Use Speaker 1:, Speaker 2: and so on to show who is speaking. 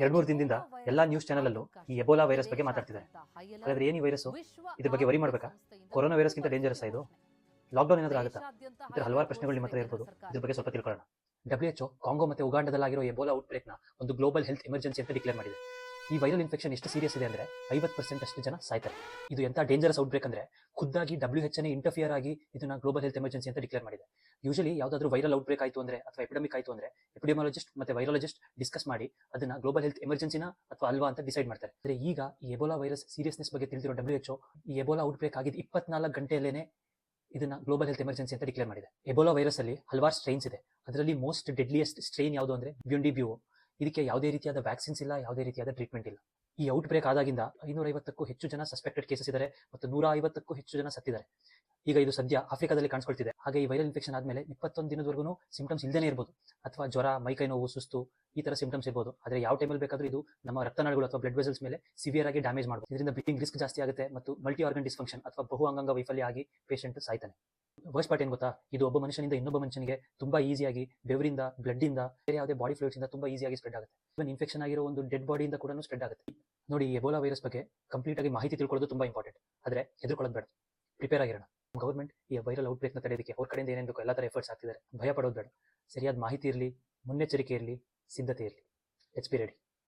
Speaker 1: 2-3 ದಿನದಿಂದ ಎಲ್ಲಾ news channel ಅಲ್ಲೂ ಈ ಎಬೋಲಾ ವೈರಸ್ ಬಗ್ಗೆ ಮಾತಾಡ್ತಿದ್ದಾರೆ. ಹಾಗಾದ್ರೆ ಏನು ಈ ವೈರಸ್? ಇದ್ರ ಬಗ್ಗೆ ವರಿ ಮಾಡಬೇಕಾ? ಕೊರೋನಾ ವೈರಸ್ ಗಿಂತ ಡೇಂಜರಸ್ ಇದು? ಲಾಕ್ಡೌನ್ ಏನಾದರೂ ಆಗುತ್ತಾ? ಇತರ ಹಲವಾರು ಪ್ರಶ್ನೆಗಳು ನಿಮ್ಮ ಹತ್ರ ಇರ್ಬೋದು. ಇದ್ರ ಬಗ್ಗೆ ಸ್ವಲ್ಪ ತಿಳ್ಕೊಳ್ಳೋಣ. WHO ಕಾಂಗೋ ಮತ್ತೆ ಉಗಾಂಡದಲ್ಲಾಗಿರೋ ಎಬೋಲಾ ಔಟ್ಬ್ರೇಕ್ನ ಒಂದು ಗ್ಲೋಬಲ್ ಹೆಲ್ತ್ ಎಮರ್ಜೆನ್ಸಿ ಅಂತ ಡಿಕ್ಲೇರ್ ಮಾಡಿದೆ. ಈ ವೈರಲ್ ಇನ್ಫೆಕ್ಷನ್ ಎಷ್ಟು ಸೀರಿಯಸ್ ಇದೆ ಅಂದ್ರೆ 50% ಅಷ್ಟು ಜನ ಸಾಯ್ತಾರೆ. ಇದು ಎಂತ ಡೇಂಜರಸ್ ಔಟ್ಬ್ರೇಕ್ ಅಂದ್ರೆ ಖುದ್ದಾಗಿ WHO ಇಂಟರ್ಫಿಯರ್ ಆಗಿ ಇದನ್ನ ಗ್ಲೋಬಲ್ ಹೆಲ್ತ್ ಎಮರ್ಜೆನ್ಸಿ ಅಂತ ಡಿಕ್ಲೇರ್ ಮಾಡಿದೆ. ಯೂಶಲಿ ಯಾವ್ದಾದ್ರು ವೈರಲ್ ಔಟ್ಬ್ರೇಕ್ ಆಯ್ತು ಅಂದ್ರೆ ಅಥವಾ ಎಪಿಡೆಮಿಕ್ ಆಯ್ತು ಅಂದ್ರೆ ಎಪಿಡೆಮಾಲಜಿಸ್ಟ್ ಮತ್ತೆ ವೈರಾಲಜಿಸ್ಟ್ ಡಿಸ್ಕಸ್ ಮಾಡಿ ಅದನ್ನ ಗ್ಲೋಬಲ್ ಹೆಲ್ತ್ ಎಮರ್ಜೆನ್ಸಿನ ಅಥವಾ ಅಲ್ವಾ ಅಂತ ಡಿಸೈಡ್ ಮಾಡ್ತಾರೆ. ಆದ್ರೆ ಈಗ ಈ ಎಬೋಲಾ ವೈರಸ್ ಸೀರಿಯಸ್ನೆಸ್ ಬಗ್ಗೆ ತಿಳಿದಿರೋ WHO ಈ ಎಬೋಲಾ ಔಟ್ಬ್ರೇಕ್ ಆಗಿದ್ದು 24 ಗಂಟೆಯಲ್ಲೇನೆ ಇದನ್ನ ಗ್ಲೋಬಲ್ ಹೆಲ್ತ್ ಎಮರ್ಜೆನ್ಸಿ ಅಂತ ಡಿಕ್ಲೇರ್ ಮಾಡಿದೆ. ಎಬೋಲಾ ವೈರಸ್ ಅಲ್ಲಿ ಹಲವಾರು ಸ್ಟ್ರೈನ್ಸ್ ಇದೆ. ಅದರಲ್ಲಿ ಮೋಸ್ಟ್ ಡೆಡ್ಲಿಯೆಸ್ಟ್ ಸ್ಟ್ರೈನ್ ಯಾವುದು ಅಂದ್ರೆ ಬ್ಯುಂಡಿಬ್ಯೂವೋ. ಇದಕ್ಕೆ ಯಾವುದೇ ರೀತಿಯಾದ ವ್ಯಾಕ್ಸಿನ್ಸ್ ಇಲ್ಲ, ಯಾವುದೇ ರೀತಿಯಾದ ಟ್ರೀಟ್ಮೆಂಟ್ ಇಲ್ಲ. ಈ ಔಟ್ಬ್ರೇಕ್ ಆದಾಗಿಂದ 550ಕ್ಕೂ ಹೆಚ್ಚು ಜನ ಸಸ್ಪೆಕ್ಟೆಡ್ ಕೇಸಸ್ ಇದ್ದಾರೆ ಮತ್ತು 150ಕ್ಕೂ ಹೆಚ್ಚು ಜನ ಸತ್ತಿದ್ದಾರೆ. ಈಗ ಇದು ಸದ್ಯ ಆಫ್ರಿಕಾದಲ್ಲಿ ಕಾಣಿಸ್ಕೊಳ್ತಿದೆ. ಹಾಗೆ ಈ ವೈರಲ್ ಇನ್ಫೆಕ್ಷನ್ ಆದ್ಮೇಲೆ 21 ದಿನದವರೆಗೂ ಸಿಂಪ್ಟಮ್ಸ್ ಇಲ್ಲದೇ ಇರಬಹುದು, ಅಥವಾ ಜ್ವರ, ಮೈಕೈ ನೋವು, ಸುಸ್ತು ಈ ತರ ಸಿಂಪ್ಟಮ್ಸ್ ಇರಬಹುದು. ಆದ್ರೆ ಯಾವ ಟೈಮಲ್ಲಿ ಬೇಕಾದ್ರೂ ಇದು ನಮ್ಮ ರಕ್ತನಾಳಗಳು ಅಥವಾ ಬ್ಲಡ್ ವೆಸಲ್ಸ್ ಮೇಲೆ ಸಿವಿಯರ್ ಆಗಿ ಡ್ಯಾಮೇಜ್ ಮಾಡಬಹುದು. ಇದರಿಂದ ಬ್ಲೀಡಿಂಗ್ ರಿಸ್ಕ್ ಜಾಸ್ತಿ ಆಗುತ್ತೆ ಮತ್ತು ಮಲ್ಟಿ ಆರ್ಗನ್ ಡಿಸ್ಫಂಕ್ಷನ್ ಅಥವಾ ಬಹು ಅಂಗಾಂಗ ವೈಫಲ್ಯ ಆಗಿ ಪೇಷಂಟ್ ಸಾಯ್ತಾನೆ. ವರ್ಸ್ಟ್ ಪಾರ್ಟ್ ಏನ್ ಗೊತ್ತಾ? ಇದು ಒಬ್ಬ ಮನುಷ್ಯನಿಂದ ಇನ್ನೊಬ್ಬ ಮನುಷ್ಯನಿಗೆ ತುಂಬಾ ಈಸಿಯಾಗಿ ಬೆವರಿಂದ, ಬ್ಲಡ್ ಇಂದ, ಬೇರೆ ಯಾವುದೇ ಬಾಡಿ ಫ್ಲೂಯಿಡ್ಸ್ ಇಂದ ತುಂಬಾ ಈಸಿಯಾಗಿ ಸ್ಪ್ರೆಡ್ ಆಗುತ್ತೆ. ಇವನ್ ಇನ್ಫೆಕ್ಷನ್ ಆಗಿರೋ ಒಂದು ಡೆಡ್ ಬಾಡಿಯಿಂದ ಕೂಡ ಸ್ಪ್ರೆಡ್ ಆಗುತ್ತೆ. ನೋಡಿ, ಎಬೋಲಾ ವೈರಸ್ ಬಗ್ಗೆ ಕಂಪ್ಲೀಟ್ ಆಗಿ ಮಾಹಿತಿ ತಿಳ್ಕೊಳ್ಳೋದು ತುಂಬಾ ಇಂಪಾರ್ಟೆಂಟ್. ಆದ್ರೆ ಹೆದರ್ಕೊಳ್ಳೋದು ಬೇಡ, ಪ್ರಿಪೇರ್ ಆಗಿರೋಣ. ಗವರ್ಮೆಂಟ್ ಈ ವೈರಲ್ ಔಟ್ಬ್ರೇಕ್ ನ ತಡೆಯೋದಕ್ಕೆ ಅವ್ರ ಕಡೆಯಿಂದ ಏನೇನು ಬೇಕೋ ಎಲ್ಲ ತರ ಎಫರ್ಟ್ಸ್ ಆಗ್ತಿದ್ದಾರೆ. ಭಯ ಪಡೋದು ಬೇಡ. ಸರಿಯಾದ ಮಾಹಿತಿ ಇರಲಿ, ಮುನ್ನೆಚ್ಚರಿಕೆ ಇರಲಿ, ಸಿದ್ಧತೆ ಇರಲಿ. Let's be ready.